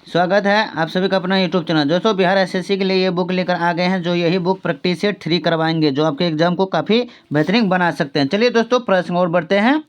स्वागत है आप सभी का अपना यूट्यूब चैनल। दोस्तों बिहार एसएससी के लिए ये बुक लेकर आ गए हैं, जो यही बुक प्रैक्टिस सेट 3 करवाएंगे, जो आपके एग्जाम को काफ़ी बेहतरीन बना सकते हैं। चलिए दोस्तों प्रश्न और बढ़ते हैं।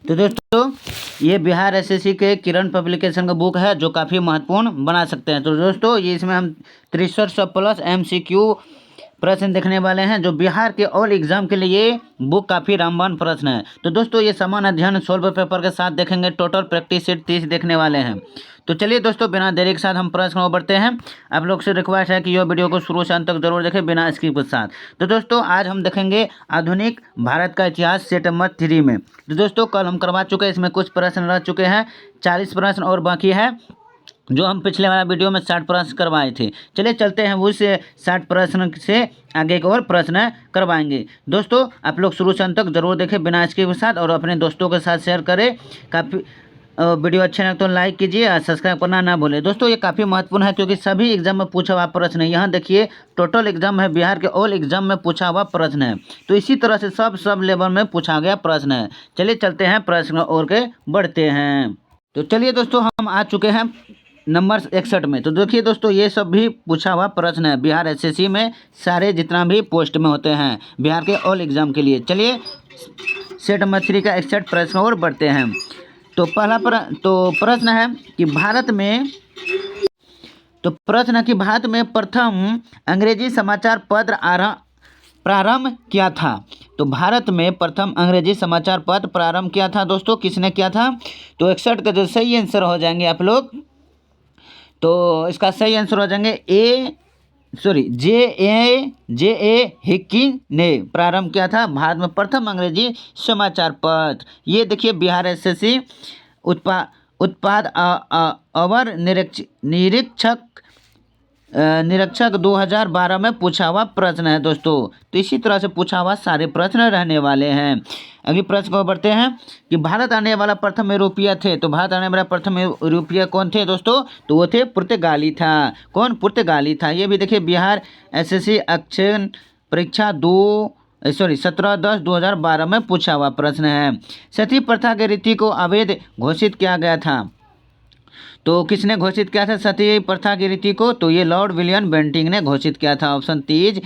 तो दोस्तों ये बिहार एसएससी के किरण पब्लिकेशन का बुक है, जो काफ़ी महत्वपूर्ण बना सकते हैं। तो दोस्तों ये इसमें हम 63 प्लस MCQ प्रश्न देखने वाले हैं, जो बिहार के ऑल एग्जाम के लिए ये बुक काफ़ी रामबाण प्रश्न है। तो दोस्तों ये समान अध्ययन 16 पेपर के साथ देखेंगे, टोटल प्रैक्टिस सेट 30 देखने वाले हैं। तो चलिए दोस्तों बिना देरी के साथ हम प्रश्न में बढ़ते हैं। आप लोग से रिक्वेस्ट है कि यह वीडियो को शुरू से अंत तक जरूर देखें बिना स्किप के साथ। तो दोस्तों आज हम देखेंगे आधुनिक भारत का इतिहास सेट नंबर 3 में। तो दोस्तों कल हम करवा चुके हैं, इसमें कुछ प्रश्न रह चुके हैं, 40 प्रश्न और बाकी है, जो हम पिछले वाला वीडियो में 60 प्रश्न करवाए थे। चलिए चलते हैं उस 60 प्रश्न से आगे के और प्रश्न करवाएंगे। दोस्तों आप लोग शुरू से अंत तक जरूर देखें बिना स्किप के साथ, और अपने दोस्तों के साथ शेयर करें। काफ़ी वीडियो अच्छे लगे तो लाइक कीजिए और सब्सक्राइब करना ना भूलें। दोस्तों ये काफ़ी महत्वपूर्ण है, क्योंकि सभी एग्जाम में पूछा हुआ प्रश्न है। यहाँ देखिए टोटल एग्जाम है, बिहार के ऑल एग्जाम में पूछा हुआ प्रश्न है। तो इसी तरह से सब लेवल में पूछा गया प्रश्न है। चलिए चलते हैं प्रश्न और के बढ़ते हैं। तो चलिए दोस्तों हम आ चुके हैं नंबर 61 में। तो देखिए दोस्तों ये सब भी पूछा हुआ प्रश्न है बिहार एसएससी में, सारे जितना भी पोस्ट में होते हैं बिहार के ऑल एग्जाम के लिए। चलिए सेट नंबर 3 का 61 प्रश्न और बढ़ते हैं। तो पहला प्रश्न है कि भारत में प्रथम अंग्रेजी समाचार पत्र प्रारंभ किया था। तो भारत में प्रथम अंग्रेजी समाचार पत्र प्रारंभ किया था दोस्तों, किसने किया था? तो 61 का जो सही आंसर हो जाएंगे आप लोग, तो इसका सही आंसर हो जाएंगे जे ए हिक्की ने प्रारंभ किया था भारत में प्रथम अंग्रेजी समाचार पत्र। ये देखिए बिहार एसएससी उत्पाद अवर निरीक्षक 2012 में पूछा हुआ प्रश्न है दोस्तों। तो इसी तरह से पूछा हुआ सारे प्रश्न रहने वाले हैं। अगले प्रश्न को बढ़ते हैं कि भारत आने वाला प्रथम यूरोपीय थे। तो भारत आने वाला प्रथम यूरोपीय कौन थे दोस्तों? तो वो थे पुर्तगाली था। कौन? पुर्तगाली था। ये भी देखिए बिहार एसएससी अक्षर परीक्षा 17/10/2012 में पूछा हुआ प्रश्न है। सती प्रथा के रीति को अवैध घोषित किया गया था। तो किसने घोषित किया था सती प्रथा की रीति को? तो ये लॉर्ड विलियम बेंटिंग ने घोषित किया था। Option 3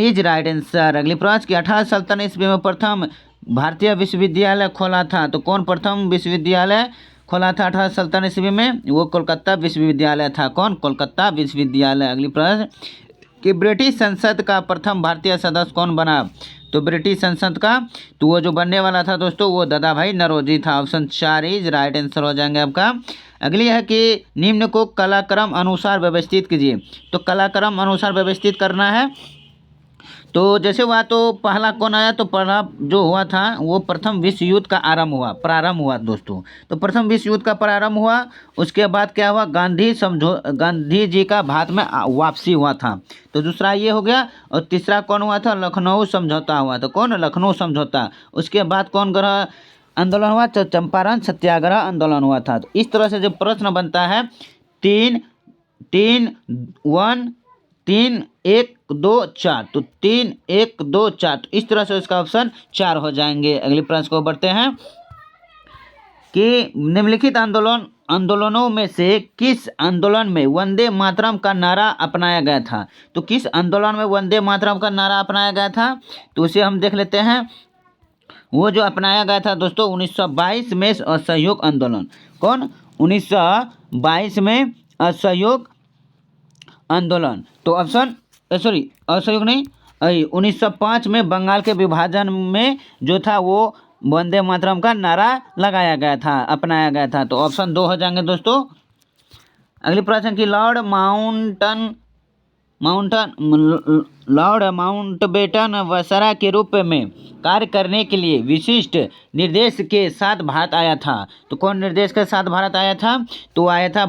is right answer. अगली प्रश्न की 1857 ईस्वी में प्रथम भारतीय विश्वविद्यालय खोला था। तो कौन प्रथम विश्वविद्यालय खोला था 1857 ईस्वी में? वो कोलकाता विश्वविद्यालय था। कौन? कोलकाता विश्वविद्यालय। अगली प्रश्न कि ब्रिटिश संसद का प्रथम भारतीय सदस्य कौन बना? तो ब्रिटिश संसद का तो वो जो बनने वाला था दोस्तों वो दादा भाई नौरोजी था। ऑप्शन 4 इज राइट आंसर हो जाएंगे आपका। अगली है कि निम्न को कलाक्रम अनुसार व्यवस्थित कीजिए। तो कलाक्रम अनुसार व्यवस्थित करना है। तो जैसे हुआ तो पहला कौन आया? तो पहला जो हुआ था वो प्रथम विश्व युद्ध का प्रारंभ हुआ दोस्तों। तो प्रथम विश्व युद्ध का प्रारंभ हुआ, उसके बाद क्या हुआ? गांधी जी का भारत में वापसी हुआ था। तो दूसरा ये हो गया। और तीसरा कौन हुआ था? लखनऊ समझौता हुआ था। कौन? लखनऊ समझौता। उसके बाद कौन ग्रह आंदोलन हुआ? तो चंपारण सत्याग्रह आंदोलन हुआ था। तो इस तरह से जो प्रश्न बनता है 3 1 2 4, तो 3 1 2 4, तो इस तरह से इसका ऑप्शन 4 हो जाएंगे। अगले प्रश्न को बढ़ते हैं कि निम्नलिखित आंदोलनों में से किस आंदोलन में वंदे मातरम का नारा अपनाया गया था? तो किस आंदोलन में वंदे मातरम का नारा अपनाया गया था? तो उसे हम देख लेते हैं। वो जो अपनाया गया था दोस्तों 1922 में असहयोग आंदोलन। कौन? 1922 में असहयोग आंदोलन। तो ऑप्शन असहयोग नहीं, 1905 में बंगाल के विभाजन में जो था वो वंदे मातरम का नारा लगाया गया था, अपनाया गया था। तो ऑप्शन 2 हो जाएंगे दोस्तों। अगली प्रश्न की लॉर्ड माउंटबेटन वायसराय के रूप में कार्य करने के लिए विशिष्ट निर्देश के साथ भारत आया था। तो कौन निर्देश के साथ भारत आया था? तो आया था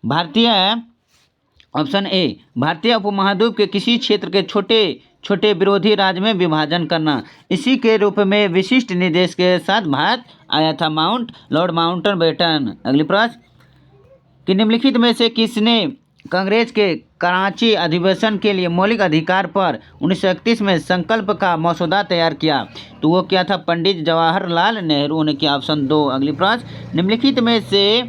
भारतीय ऑप्शन ए, भारतीय उपमहाद्वीप के किसी क्षेत्र के छोटे विरोधी राज्य में विभाजन करना, इसी के रूप में विशिष्ट निर्देश के साथ भारत आया था लॉर्ड माउंटबेटन। अगली प्रश्न कि निम्नलिखित में से किसने कांग्रेस के कराची अधिवेशन के लिए मौलिक अधिकार पर 1931 में संकल्प का मसौदा तैयार किया? तो वो क्या था? पंडित जवाहरलाल नेहरू ने किया, ऑप्शन 2। अगली प्रश्न, निम्नलिखित में से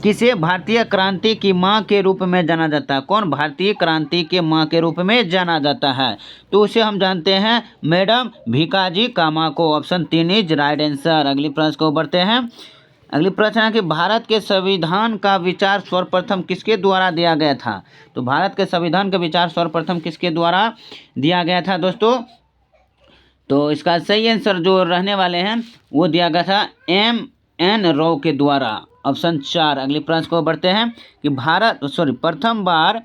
किसे भारतीय क्रांति की मां के रूप में जाना जाता है? कौन भारतीय क्रांति के मां के रूप में जाना जाता है? तो उसे हम जानते हैं मैडम भीकाजी कामा को, ऑप्शन 3 इज राइट आंसर। अगली प्रश्न को बढ़ते हैं। अगली प्रश्न है कि भारत के संविधान का विचार सर्वप्रथम किसके द्वारा दिया गया था? तो भारत के संविधान का विचार सर्वप्रथम किसके द्वारा दिया गया था दोस्तों? तो इसका सही आंसर जो रहने वाले हैं वो दिया गया था M.N. राव के द्वारा, ऑप्शन 4। अगली प्रश्न को बढ़ते हैं कि प्रथम बार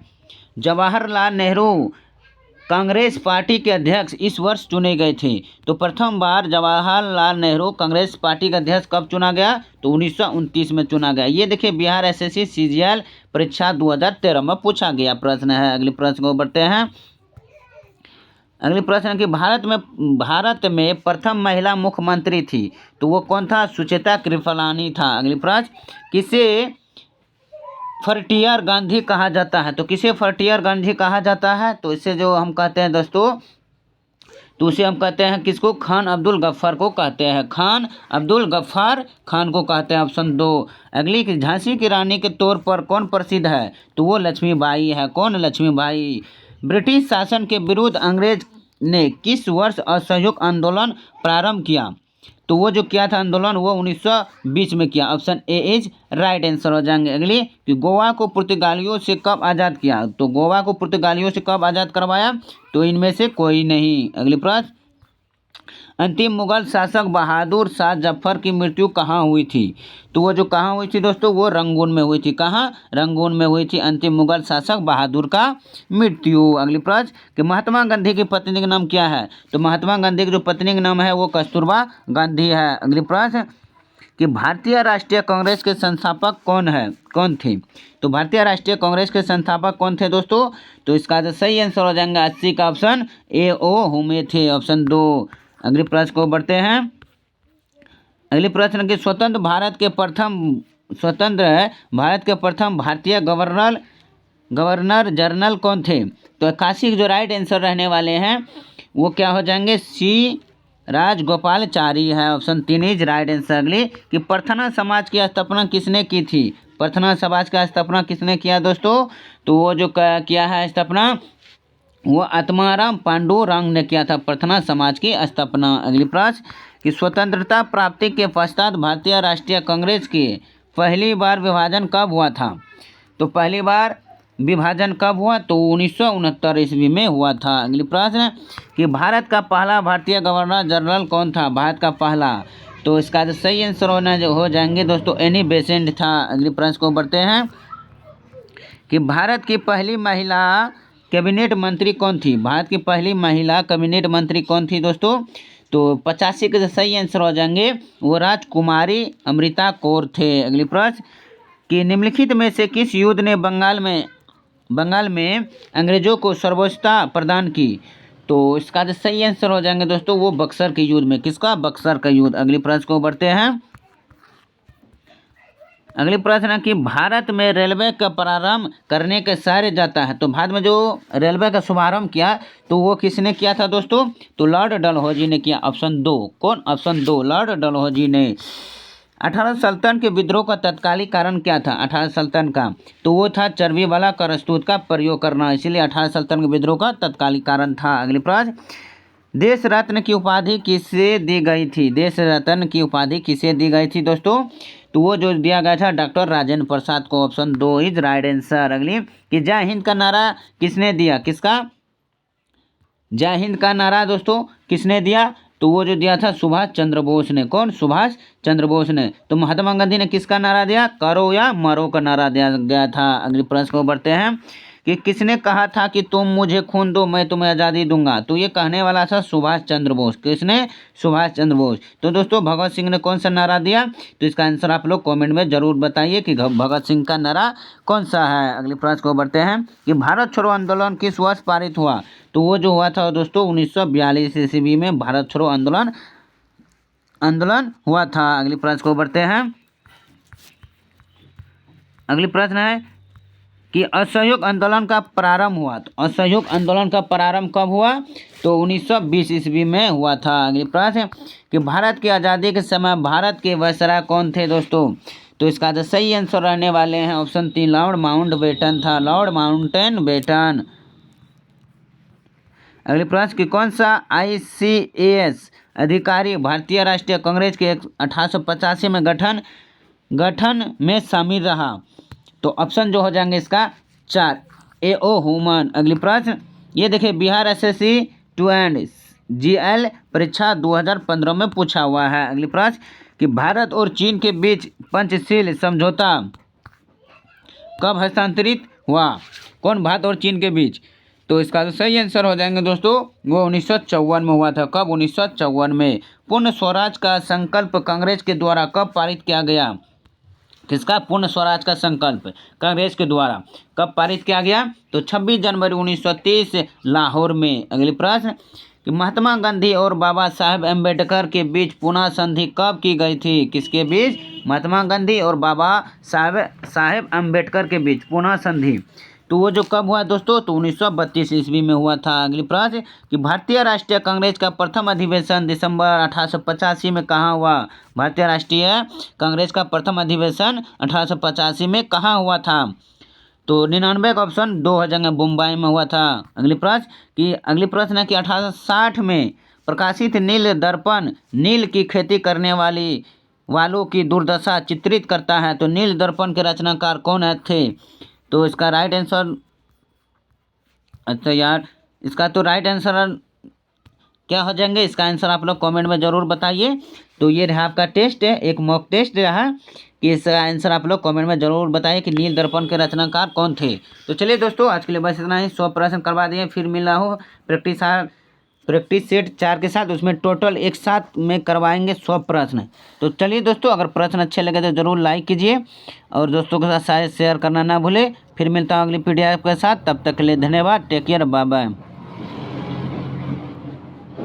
जवाहरलाल नेहरू कांग्रेस पार्टी के अध्यक्ष इस वर्ष चुने गए थे। तो प्रथम बार जवाहरलाल नेहरू कांग्रेस पार्टी का अध्यक्ष कब चुना गया? तो 1929 में चुना गया। ये देखिए बिहार एसएससी सीजीएल परीक्षा 2013 में पूछा गया प्रश्न है। अगले प्रश्न को बढ़ते हैं। अगले प्रश्न है कि भारत में प्रथम महिला मुख्यमंत्री थी, तो वो कौन था? सुचेता कृपलानी था। अगली प्रश्न, किसे फ्रंटियर गांधी कहा जाता है? तो किसे फ्रंटियर गांधी कहा जाता है? तो इसे जो हम कहते हैं दोस्तों, तो उसे हम कहते हैं किसको? खान अब्दुल गफ्फार को कहते हैं। खान अब्दुल गफ्फार खान को कहते हैं, ऑप्शन 2। अगली, झांसी की रानी के तौर पर कौन प्रसिद्ध है? तो वो लक्ष्मीबाई है। कौन? लक्ष्मीबाई। ब्रिटिश शासन के विरुद्ध अंग्रेज ने किस वर्ष असहयोग आंदोलन प्रारंभ किया? तो वो जो किया था आंदोलन वो 1920 में किया, option A is right answer हो जाएंगे। अगली, कि गोवा को पुर्तगालियों से कब आज़ाद किया? तो गोवा को पुर्तगालियों से कब आज़ाद करवाया? तो इनमें से कोई नहीं। अगली प्रश्न, अंतिम मुगल शासक बहादुर शाह जफर की मृत्यु कहाँ हुई थी? तो वो जो कहाँ हुई थी दोस्तों, वो रंगून में हुई थी। कहाँ? रंगून में हुई थी अंतिम मुगल शासक बहादुर का मृत्यु। अगली प्रश्न, कि महात्मा गांधी की पत्नी का नाम क्या है? तो महात्मा गांधी की जो पत्नी का नाम है वो कस्तूरबा गांधी है। अगली प्रश्न, कि भारतीय राष्ट्रीय कांग्रेस के संस्थापक कौन थे? तो भारतीय राष्ट्रीय कांग्रेस के संस्थापक कौन थे दोस्तों? तो इसका जो सही आंसर हो जाएगा 80 का ऑप्शन ए ओ हुमे थे, ऑप्शन 2। अगले प्रश्न को बढ़ते हैं। अगले प्रश्न के स्वतंत्र भारत के प्रथम भारतीय गवर्नर जनरल कौन थे? तो 81 के जो राइट आंसर रहने वाले हैं वो क्या हो जाएंगे? सी राजगोपालाचारी है, ऑप्शन 3 इज राइट आंसर। अगली, कि प्रार्थना समाज की स्थापना किसने की थी? प्रार्थना समाज का स्थापना किसने किया दोस्तों? तो वो जो किया है स्थापना वो आत्माराम पांडुरंग ने किया था प्रार्थना समाज की स्थापना। अगली प्रश्न, कि स्वतंत्रता प्राप्ति के पश्चात भारतीय राष्ट्रीय कांग्रेस के पहली बार विभाजन कब हुआ था? तो पहली बार विभाजन कब हुआ? तो 1969 ईस्वी में हुआ था। अगली प्रश्न, कि भारत का पहला भारतीय गवर्नर जनरल कौन था? भारत का पहला, तो इसका जो सही आंसर हो जाएंगे दोस्तों एनी बेसेंट था। अगली प्रश्न को बढ़ते हैं। कि भारत की पहली महिला कैबिनेट मंत्री कौन थी? भारत की पहली महिला कैबिनेट मंत्री कौन थी दोस्तों? तो 85 के सही आंसर हो जाएंगे वो राजकुमारी अमृता कौर थे। अगली प्रश्न, कि निम्नलिखित में से किस युद्ध ने बंगाल में अंग्रेजों को सर्वोच्चता प्रदान की? तो इसका जो सही आंसर हो जाएंगे दोस्तों वो बक्सर के युद्ध में। किसका? बक्सर का युद्ध। अगली प्रश्न को बढ़ते हैं। अगली प्रश्न है कि भारत में रेलवे का प्रारंभ करने के शहर जाता है। तो भारत में जो रेलवे का शुभारंभ किया तो वो किसने किया था दोस्तों? तो लॉर्ड डलहौजी ने किया, ऑप्शन 2। कौन? ऑप्शन 2 लॉर्ड डलहौजी ने। 18 सल्तनत के विद्रोह का तत्कालिक कारण क्या था? 18 सल्तनत का, तो वो था चर्बी वाला करस्तूत का प्रयोग करना, इसीलिए 18 सल्तनत के विद्रोह का तत्कालिक कारण था। अगली प्रश्न, देश रत्न की उपाधि किसे दी गई थी? देश रत्न की उपाधि किसे दी गई थी दोस्तों? तो वो जो दिया गया था डॉक्टर राजेंद्र प्रसाद को, ऑप्शन 2 इज राइट आंसर। अगली, कि जय हिंद का नारा किसने दिया? किसका? जय हिंद का नारा दोस्तों किसने दिया? तो वो जो दिया था सुभाष चंद्र बोस ने। कौन? सुभाष चंद्र बोस ने। तो महात्मा गांधी ने किसका नारा दिया? करो या मरो का नारा दिया गया था। अगले प्रश्न को बढ़ते हैं। कि किसने कहा था कि तुम मुझे खून दो मैं तुम्हें आज़ादी दूंगा? तो ये कहने वाला था सुभाष चंद्र बोस। किसने? सुभाष चंद्र बोस। तो दोस्तों भगत सिंह ने कौन सा नारा दिया? तो इसका आंसर आप लोग कमेंट में जरूर बताइए कि भगत सिंह का नारा कौन सा है। अगले प्रश्न को बढ़ते हैं। कि भारत छोड़ो आंदोलन किस वर्ष पारित हुआ? तो वो जो हुआ था दोस्तों 1942 ईस्वी में भारत छोड़ो आंदोलन हुआ था। अगले प्रश्न को बढ़ते हैं। अगली प्रश्न है कि असहयोग आंदोलन का प्रारंभ हुआ। तो असहयोग आंदोलन का प्रारंभ कब हुआ? तो 1920 ईस्वी में हुआ था। अगली प्रश्न कि भारत की आज़ादी के समय भारत के वायसराय कौन थे दोस्तों? तो इसका जो सही आंसर रहने वाले हैं ऑप्शन 3 लॉर्ड माउंटबेटन था, लॉर्ड माउंटबेटन। अगले प्रश्न कि कौन सा ICAS अधिकारी भारतीय राष्ट्रीय कांग्रेस के 1885 में गठन में शामिल रहा? तो ऑप्शन जो हो जाएंगे इसका 4 AO ह्यूमन। अगली प्रश्न ये देखिए बिहार SSC 2 एंड GL परीक्षा 2015 में पूछा हुआ है। अगली प्रश्न कि भारत और चीन के बीच पंचशील समझौता कब हस्तांतरित हुआ? कौन भारत और चीन के बीच? तो इसका तो सही आंसर हो जाएंगे दोस्तों वो 1954 में हुआ था। कब? 1954 में। पूर्ण स्वराज का संकल्प कांग्रेस के द्वारा कब पारित किया गया? किसका? पूर्ण स्वराज का संकल्प कांग्रेस के द्वारा कब पारित किया गया? तो 26 जनवरी 1930 लाहौर में। अगले प्रश्न कि महात्मा गांधी और बाबा साहेब अम्बेडकर के बीच पुनः संधि कब की गई थी? किसके बीच? महात्मा गांधी और बाबा साहेब अम्बेडकर के बीच पुनः संधि। तो वो जो कब हुआ दोस्तों? तो 1932 ईस्वी में हुआ था। अगली प्रश्न कि भारतीय राष्ट्रीय कांग्रेस का प्रथम अधिवेशन दिसंबर 1885 में कहाँ हुआ? भारतीय राष्ट्रीय कांग्रेस का प्रथम अधिवेशन 1885 में कहाँ हुआ था? तो 99 का ऑप्शन 2 हो जाएंगे, मुंबई में हुआ था। अगली प्रश्न है कि 1860 में प्रकाशित नील दर्पण नील की खेती करने वालों की दुर्दशा चित्रित करता है। तो नील दर्पण के रचनाकार कौन थे? तो इसका राइट आंसर, अच्छा यार इसका तो राइट आंसर क्या हो जाएंगे? इसका आंसर आप लोग कमेंट में ज़रूर बताइए। तो ये रहा आपका टेस्ट है, एक मॉक टेस्ट रहा कि इसका आंसर आप लोग कमेंट में ज़रूर बताइए कि नील दर्पण के रचनाकार कौन थे। तो चलिए दोस्तों आज के लिए बस इतना ही। 100 प्रश्न करवा दिए, फिर मिला हो प्रैक्टिस सेट 4 के साथ, उसमें टोटल एक साथ में करवाएंगे 100 प्रश्न। तो चलिए दोस्तों अगर प्रश्न अच्छे लगे तो ज़रूर लाइक कीजिए और दोस्तों के साथ शेयर करना ना भूले। फिर मिलता हूँ अगली PDF के साथ, तब तक के लिए धन्यवाद। Take care, bye bye.